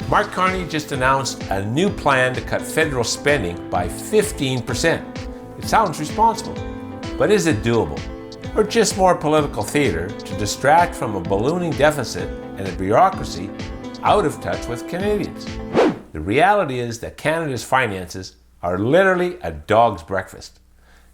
Mark Carney just announced a new plan to cut federal spending by 15%. It sounds responsible, but is it doable? Or just more political theater to distract from a ballooning deficit and a bureaucracy out of touch with Canadians? The reality is that Canada's finances are literally a dog's breakfast.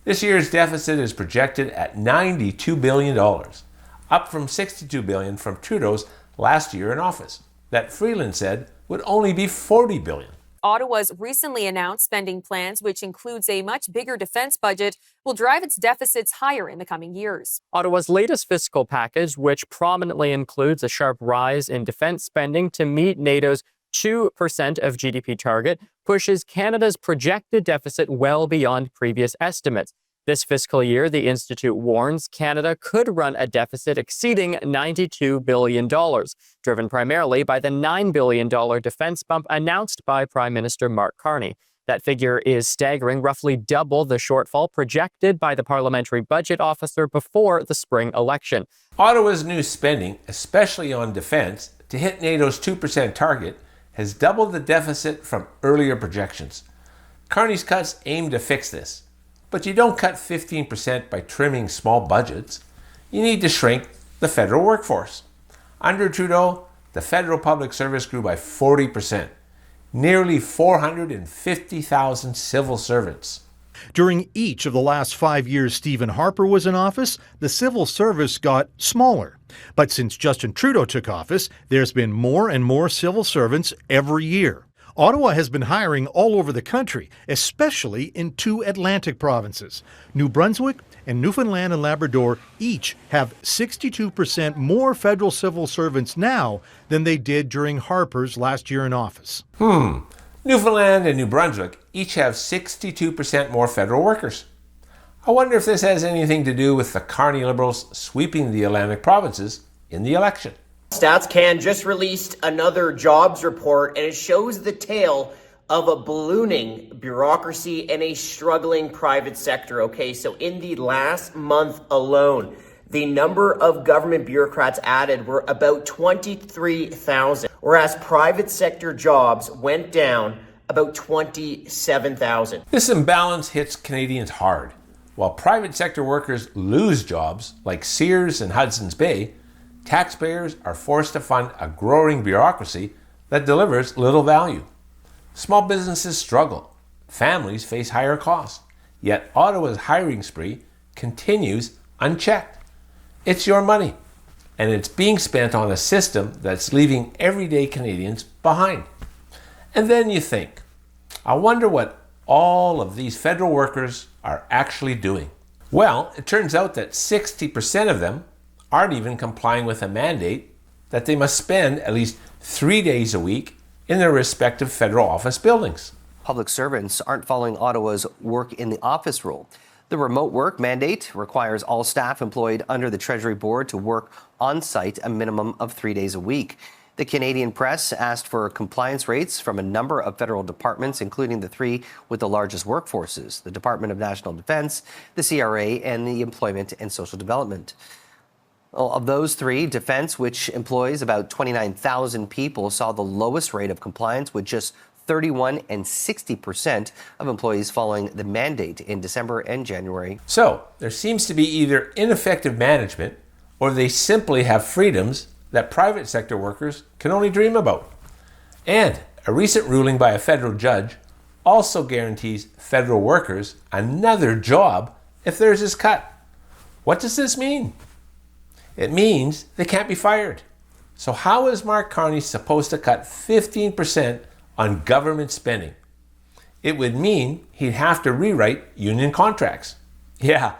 This year's deficit is projected at $92 billion, up from $62 billion from Trudeau's last year in office, that Freeland said would only be $40 billion. Ottawa's recently announced spending plans, which includes a much bigger defense budget, will drive its deficits higher in the coming years. Ottawa's latest fiscal package, which prominently includes a sharp rise in defense spending to meet NATO's 2% of GDP target, pushes Canada's projected deficit well beyond previous estimates. This fiscal year, the Institute warns Canada could run a deficit exceeding $92 billion, driven primarily by the $9 billion defense bump announced by Prime Minister Mark Carney. That figure is staggering, roughly double the shortfall projected by the Parliamentary Budget Officer before the spring election. Ottawa's new spending, especially on defense, to hit NATO's 2% target, has doubled the deficit from earlier projections. Carney's cuts aim to fix this. But you don't cut 15% by trimming small budgets. You need to shrink the federal workforce. Under Trudeau, the federal public service grew by 40%, nearly 450,000 civil servants. During each of the last 5 years Stephen Harper was in office, the civil service got smaller. But since Justin Trudeau took office, there's been more and more civil servants every year. Ottawa has been hiring all over the country, especially in 2 Atlantic provinces. New Brunswick and Newfoundland and Labrador each have 62% more federal civil servants now than they did during Harper's last year in office. Newfoundland and New Brunswick each have 62% more federal workers. I wonder if this has anything to do with the Carney Liberals sweeping the Atlantic provinces in the election. Stats Can just released another jobs report, and it shows the tale of a ballooning bureaucracy and a struggling private sector. Okay, so in the last month alone, the number of government bureaucrats added were about 23,000, whereas private sector jobs went down about 27,000. This imbalance hits Canadians hard. While private sector workers lose jobs, like Sears and Hudson's Bay, taxpayers are forced to fund a growing bureaucracy that delivers little value. Small businesses struggle. Families face higher costs. Yet Ottawa's hiring spree continues unchecked. It's your money, and it's being spent on a system that's leaving everyday Canadians behind. And then you think, I wonder what all of these federal workers are actually doing. Well, it turns out that 60% of them aren't even complying with a mandate that they must spend at least 3 days a week in their respective federal office buildings. Public servants aren't following Ottawa's work in the office rule. The remote work mandate requires all staff employed under the Treasury Board to work on site a minimum of 3 days a week. The Canadian Press asked for compliance rates from a number of federal departments, including the 3 with the largest workforces: the Department of National Defence, the CRA, and the Employment and Social Development. Of those 3, Defence, which employs about 29,000 people, saw the lowest rate of compliance, with just 31% and 60% of employees following the mandate in December and January. So, there seems to be either ineffective management or they simply have freedoms that private sector workers can only dream about. And a recent ruling by a federal judge also guarantees federal workers another job if theirs is cut. What does this mean? It means they can't be fired. So how is Mark Carney supposed to cut 15% on government spending? It would mean he'd have to rewrite union contracts. Yeah,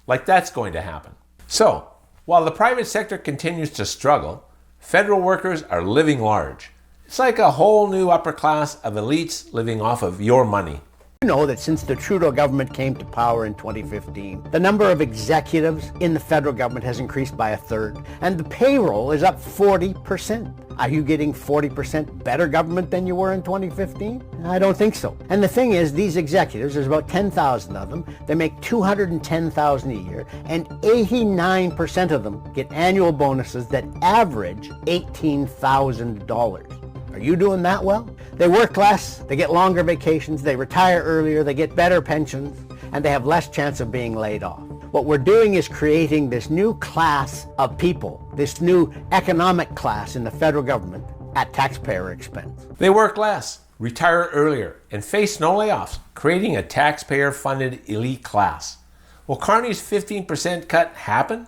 like that's going to happen. So, while the private sector continues to struggle, federal workers are living large. It's like a whole new upper class of elites living off of your money. You know that since the Trudeau government came to power in 2015, the number of executives in the federal government has increased by 1/3, and the payroll is up 40%. Are you getting 40% better government than you were in 2015? I don't think so. And the thing is, these executives, there's about 10,000 of them, they make $210,000 a year, and 89% of them get annual bonuses that average $18,000. Are you doing that well? They work less, they get longer vacations, they retire earlier, they get better pensions, and they have less chance of being laid off. What we're doing is creating this new class of people, this new economic class in the federal government at taxpayer expense. They work less, retire earlier, and face no layoffs, creating a taxpayer-funded elite class. Will Carney's 15% cut happen?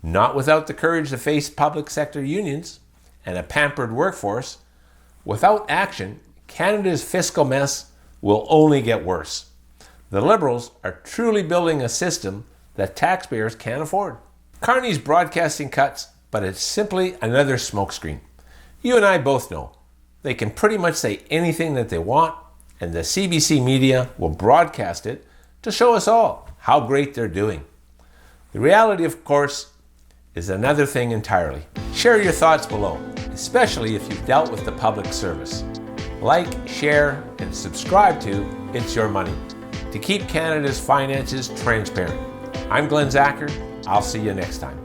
Not without the courage to face public sector unions and a pampered workforce. Without action, Canada's fiscal mess will only get worse. The Liberals are truly building a system that taxpayers can't afford. Carney's broadcasting cuts, but it's simply another smokescreen. You and I both know they can pretty much say anything that they want, and the CBC media will broadcast it to show us all how great they're doing. The reality, of course, is another thing entirely. Share your thoughts below, especially if you've dealt with the public service. Like, share, and subscribe to It's Your Money to keep Canada's finances transparent. I'm Glenn Zacher. I'll see you next time.